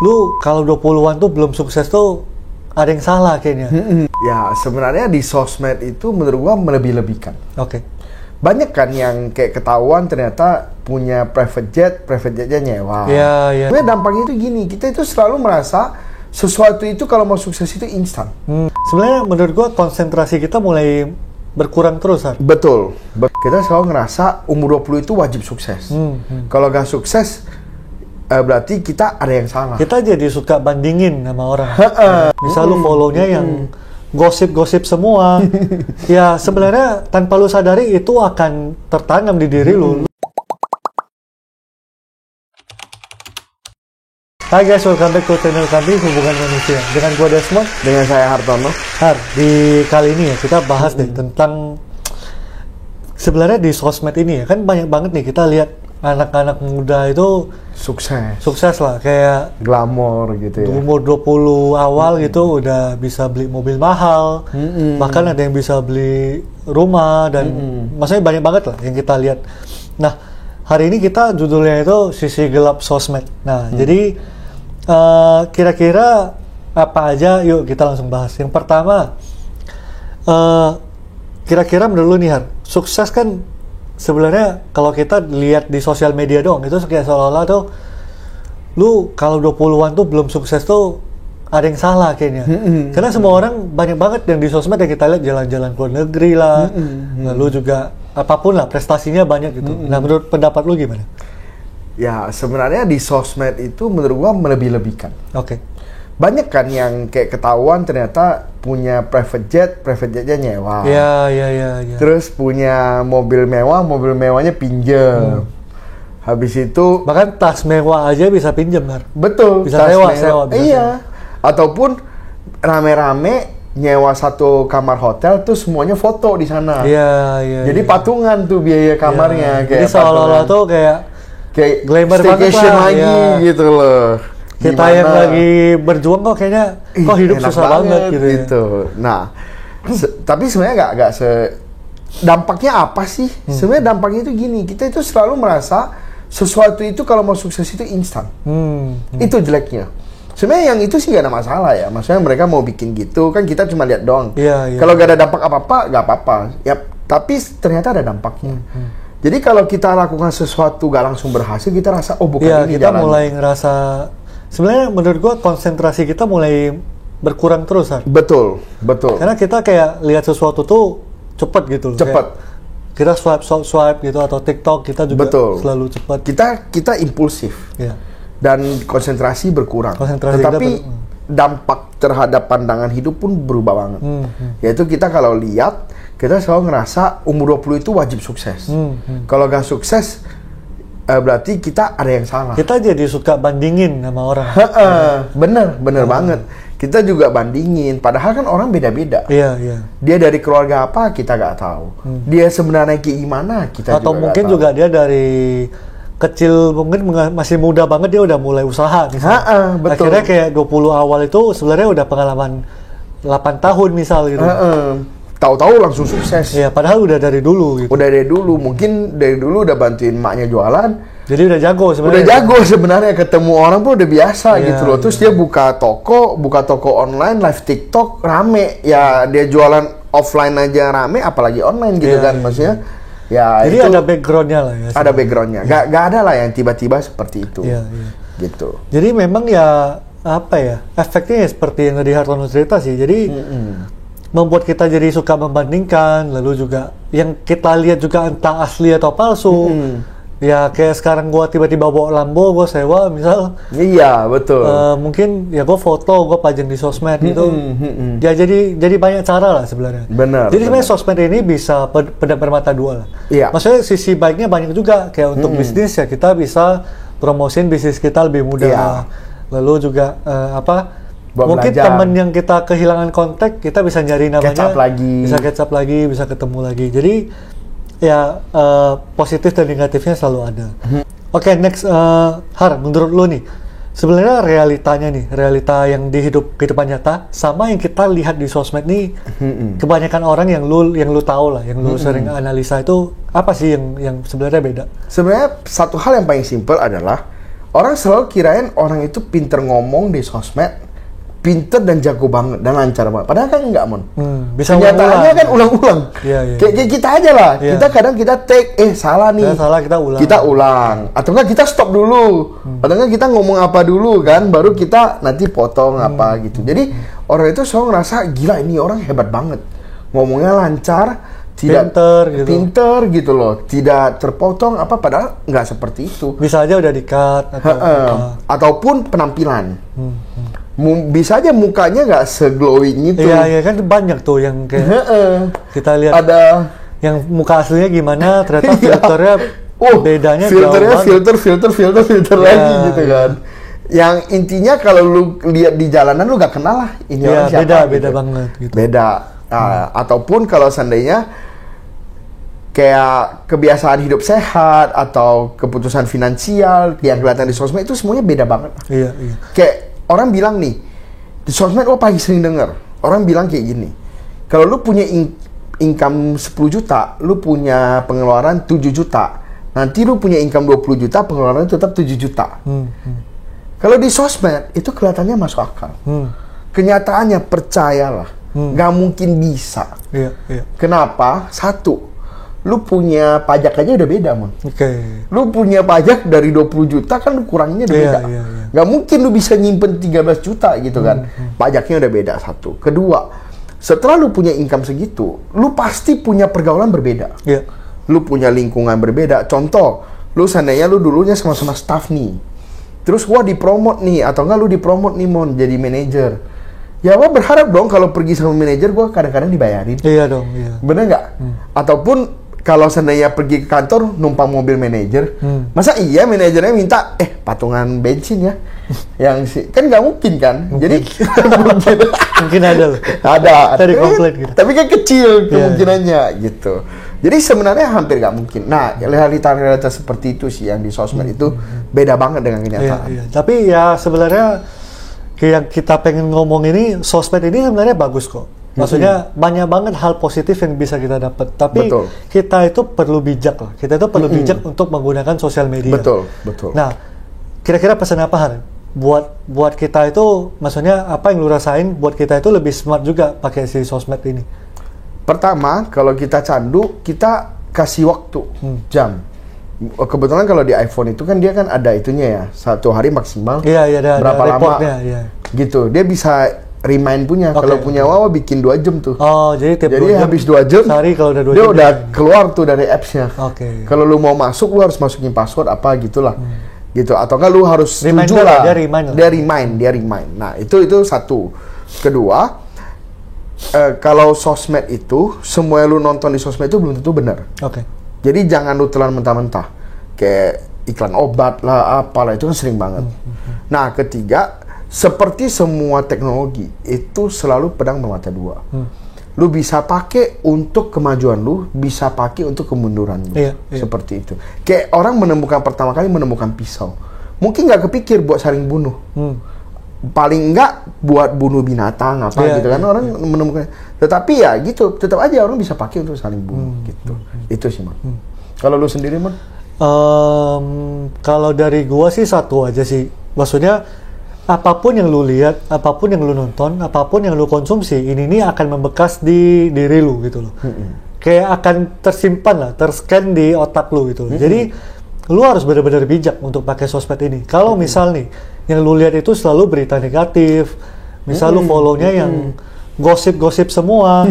Lu kalau 20-an tuh belum sukses tuh ada yang salah kayaknya. Ya sebenarnya di sosmed itu menurut gua melebih-lebihkan. Oke. Banyak kan yang kayak ketahuan ternyata punya private jetnya nyewa. Iya. Sebenarnya dampaknya itu gini, kita itu selalu merasa sesuatu itu kalau mau sukses itu instan. Sebenarnya menurut gua konsentrasi kita mulai berkurang terus, Har. Betul. Kita selalu ngerasa umur 20 itu wajib sukses. Kalau gak sukses, berarti kita ada yang salah. Kita jadi suka bandingin sama orang. Misal lu follow-nya yang gosip-gosip semua. Ya sebenarnya tanpa lu sadari itu akan tertanam di diri lu. Hai guys, welcome back to channel kami Hubungan Manusia. Dengan gua Desmond, Dengan saya Hartono. Har, di kali ini ya kita bahas deh tentang sebenarnya di sosmed ini ya kan banyak banget nih kita lihat anak-anak muda itu sukses lah, kayak Glamor gitu ya. umur 20 awal gitu udah bisa beli mobil mahal, bahkan ada yang bisa beli rumah dan maksudnya banyak banget lah yang kita lihat. Nah, hari ini kita judulnya itu sisi gelap sosmed. Nah, jadi kira-kira apa aja, yuk kita langsung bahas. Yang pertama, kira-kira menurut lu nih Har, sukses kan sebenarnya kalau kita lihat di sosial media doang, itu kayak seolah-olah tuh lu kalau 20-an tuh belum sukses tuh ada yang salah kayaknya. Karena semua orang banyak banget yang di sosmed yang kita lihat jalan-jalan ke luar negeri lah, lalu juga apapun lah prestasinya banyak gitu. Nah, menurut pendapat lu gimana? Ya sebenarnya di sosmed itu menurut gua melebih-lebihkan. Oke. Banyak kan yang kayak ketahuan ternyata punya private jetnya nyewa. Iya. Terus punya mobil mewahnya pinjem. Habis itu Bahkan tas mewah aja bisa pinjam, Har. betul, Bisa tas sewa, mewah. bisa Iya. Ataupun rame-rame nyewa satu kamar hotel tuh semuanya foto di sana. Iya. Jadi patungan tuh biaya kamarnya kayak Jadi seolah-olah tuh kayak glamour banget staycation lah, lagi ya. gitu loh. Kita yang lagi berjuang kok kayaknya kok hidup enak susah banget gitu ya. Nah, tapi sebenarnya nggak dampaknya apa sih? Sebenarnya dampaknya itu gini, kita itu selalu merasa sesuatu itu kalau mau sukses itu instan. Itu jeleknya. Sebenarnya yang itu sih nggak ada masalah ya. Maksudnya mereka mau bikin gitu kan kita cuma lihat doang. Iya. Kalau nggak ada dampak apa-apa, nggak apa-apa. Ya, tapi ternyata ada dampaknya. Jadi kalau kita lakukan sesuatu gak langsung berhasil, kita rasa oh bukan Iya, ini kita jalan. mulai ngerasa sebenarnya menurut gua konsentrasi kita mulai berkurang terus, Har. Betul. Karena kita kayak lihat sesuatu tuh cepet gitu loh. Cepet. Kayak kita swipe gitu, atau TikTok kita juga selalu cepat. Kita impulsif. Iya. Dan konsentrasi berkurang. Tetapi dampak terhadap pandangan hidup pun berubah banget. Yaitu kita kalau lihat, kita selalu ngerasa umur 20 itu wajib sukses. Kalau gak sukses, berarti kita ada yang salah. Kita jadi suka bandingin sama orang. Bener banget. Kita juga bandingin, padahal kan orang beda-beda. Iya. Dia dari keluarga apa, kita gak tahu. Dia sebenarnya kayak gimana, kita Atau juga mungkin gak tahu. juga dia dari kecil, mungkin masih muda banget dia udah mulai usaha misalnya. Betul. Akhirnya kayak 20 awal itu sebenarnya udah pengalaman 8 tahun misal gitu. Tahu-tahu langsung sukses. Iya, padahal udah dari dulu gitu. Udah dari dulu, mungkin dari dulu udah bantuin maknya jualan. Jadi udah jago sebenarnya. Udah jago sebenarnya, ketemu orang pun udah biasa gitu loh. Terus dia buka toko online, live TikTok rame. Ya dia jualan offline aja rame, apalagi online gitu kan maksudnya. Ya jadi itu ada backgroundnya lah ya. ada backgroundnya. Gak ada lah yang tiba-tiba seperti itu. Iya. Gitu. Jadi memang ya apa ya, efeknya ya seperti yang tadi Hartono cerita sih. Jadi membuat kita jadi suka membandingkan, lalu juga yang kita lihat juga entah asli atau palsu. Ya kayak sekarang gua tiba-tiba bawa Lambo, gua sewa misal. Iya, betul. Mungkin ya gua foto, gua pajang di sosmed gitu. Ya jadi banyak cara lah sebenarnya. Benar. Jadi sebenarnya sosmed ini bisa bermata dua lah. Iya. Maksudnya sisi baiknya banyak juga, kayak untuk bisnis ya kita bisa promosiin bisnis kita lebih mudah. Iya. Lalu juga Buat mungkin belajar. teman yang kita kehilangan kontak, kita bisa nyari namanya, catch up lagi, bisa ketemu lagi. Jadi ya positif dan negatifnya selalu ada. Oke, next Har, menurut lo nih sebenarnya realita yang di kehidupan nyata sama yang kita lihat di sosmed nih, kebanyakan orang yang lu tahu lah, yang lu sering analisa itu apa sih yang sebenarnya beda? Sebenarnya satu hal yang paling simpel adalah Orang selalu kirain orang itu pinter ngomong di sosmed, pinter dan jago banget dan lancar banget. Padahal kan enggak, Mon. Bisa kenyataannya kan ulang-ulang. Iya. Kayak kita aja lah. Iya. Kita kadang take, salah nih. Salah, kita ulang. Kita ulang. Atau enggak kita stop dulu. Atau enggak kita ngomong apa dulu kan, baru kita nanti potong apa gitu. Jadi orang itu selalu ngerasa gila ini orang hebat banget. Ngomongnya lancar. Tidak pinter gitu loh, tidak terpotong apa, padahal nggak seperti itu. Bisa aja udah di-cut ataupun penampilan. Bisa aja mukanya nggak se-glowing itu. Iya kan banyak tuh yang kayak kita lihat ada yang muka aslinya gimana, ternyata filternya bedanya filter lagi gitu kan. Yang intinya kalau lu lihat di jalanan lu nggak kenal lah ini orang siapa. Beda banget gitu. Beda. Ataupun kalau seandainya kayak kebiasaan hidup sehat atau keputusan finansial yang kelihatan di sosmed itu semuanya beda banget. Iya. Kayak orang bilang nih, di sosmed lo paling sering denger, orang bilang kayak gini, kalau lu punya income 10 juta, lu punya pengeluaran 7 juta, nanti lu punya income 20 juta, pengeluaran tetap 7 juta. Kalau di sosmed, itu kelihatannya masuk akal. Kenyataannya, percayalah, nggak mungkin bisa. Iya. Kenapa? Satu, lu punya pajak aja udah beda, Mon. Lu punya pajak dari 20 juta kan lu kuranginnya udah beda. Nggak mungkin lu bisa nyimpen 13 juta gitu kan. Pajaknya udah beda, satu. Kedua, setelah lu punya income segitu, lu pasti punya pergaulan berbeda. Lu punya lingkungan berbeda. Contoh, lu seandainya lu dulunya sama-sama staff nih. Terus gua dipromot nih, atau enggak lu dipromot nih, Mon, jadi manajer. Ya gua berharap dong kalau pergi sama manajer gua kadang-kadang dibayarin. Iya dong, iya. Bener nggak? Ataupun kalau seandainya pergi ke kantor numpang mobil manajer, masa iya manajernya minta patungan bensin ya? Yang kan nggak mungkin kan? Jadi mungkin ada loh. Ada. Tadi komplain gitu. Tapi kan kecil kemungkinannya gitu. Jadi sebenarnya hampir nggak mungkin. Nah, realitas seperti itu sih yang di sosmed itu beda banget dengan kenyataan. Iya. Tapi ya sebenarnya yang kita pengen ngomong ini, sosmed ini sebenarnya bagus kok. Maksudnya banyak banget hal positif yang bisa kita dapat. Tapi kita itu perlu bijak lah. Kita itu perlu bijak untuk menggunakan sosial media. Betul. Nah, kira-kira pesan apa, Har? Buat kita itu, maksudnya apa yang lu rasain buat kita itu lebih smart juga pakai si sosmed ini? Pertama, kalau kita candu, kita kasih waktu, jam. Kebetulan kalau di iPhone itu kan dia kan ada itunya ya, 1 hari maksimal. Iya, berapa lama? Iya. Gitu. Dia bisa remind punya. Kalau punya Wawa bikin 2 jam tuh. Oh, jadi habis 2 jam sehari kalau udah 2 jam dia udah keluar tuh dari apps-nya. Kalau lu mau masuk lu harus masukin password apa gitulah. Gitu. Atau enggak lu harus setuju lah. Dia remind. Nah, itu satu. Kedua, kalau sosmed itu semua yang lu nonton di sosmed itu belum tentu benar. Jadi jangan lu telan mentah-mentah. Kayak iklan obat lah, apalah, itu kan sering banget. Nah, ketiga, seperti semua teknologi itu selalu pedang bermata dua. Lu bisa pakai untuk kemajuan lu, bisa pakai untuk kemunduran lu. Seperti itu. Kayak orang pertama kali menemukan pisau, mungkin nggak kepikir buat saling bunuh. Paling enggak buat bunuh binatang gitu kan orang menemukan. Tetapi ya gitu, tetap aja orang bisa pakai untuk saling bunuh gitu. Itu sih, Mon. Kalau lu sendiri, Mon? Kalau dari gua sih satu aja sih. Maksudnya apapun yang lu lihat, apapun yang lu nonton, apapun yang lu konsumsi, ini akan membekas di diri lu gitu loh. Kayak akan tersimpan lah, terscan di otak lu gitu. Jadi lu harus benar-benar bijak untuk pakai sosmed ini. Kalau misal nih, yang lu lihat itu selalu berita negatif, misal lu follow-nya yang gosip-gosip semua,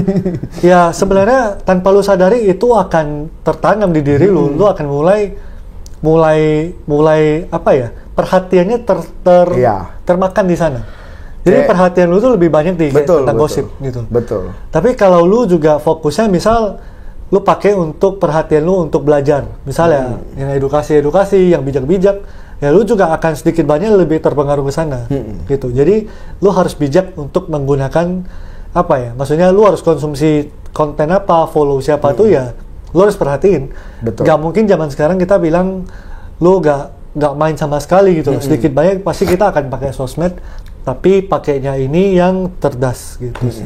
ya sebenarnya tanpa lu sadari itu akan tertanam di diri lu. Lu akan mulai apa ya? Perhatiannya termakan di sana. Jadi perhatian lu tuh lebih banyak tentang gosip gitu. Betul. Tapi kalau lu juga fokusnya misal lu pakai untuk perhatian lu untuk belajar, misalnya yang edukasi, yang bijak-bijak, ya lu juga akan sedikit banyak lebih terpengaruh ke sana gitu. Jadi lu harus bijak untuk menggunakan apa ya? Maksudnya lu harus konsumsi konten apa, follow siapa tuh ya lu harus perhatiin. Gak mungkin zaman sekarang kita bilang lu nggak main sama sekali gitu. Sedikit banyak pasti kita akan pakai sosmed, tapi pakainya ini yang cerdas gitu sih.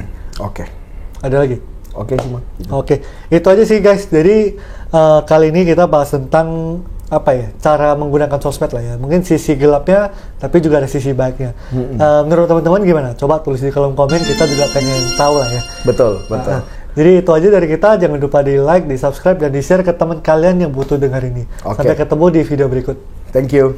Ada lagi? Cuma gitu. Itu aja sih guys. Jadi kali ini kita bahas tentang apa ya, cara menggunakan sosmed lah ya. Mungkin sisi gelapnya, tapi juga ada sisi baiknya. Menurut teman-teman gimana? Coba tulis di kolom komen, kita juga pengen tahu lah ya. Betul, betul. Jadi itu aja dari kita, jangan lupa di like, di subscribe, dan di share ke teman kalian yang butuh dengar ini. Sampai ketemu di video berikut. Thank you.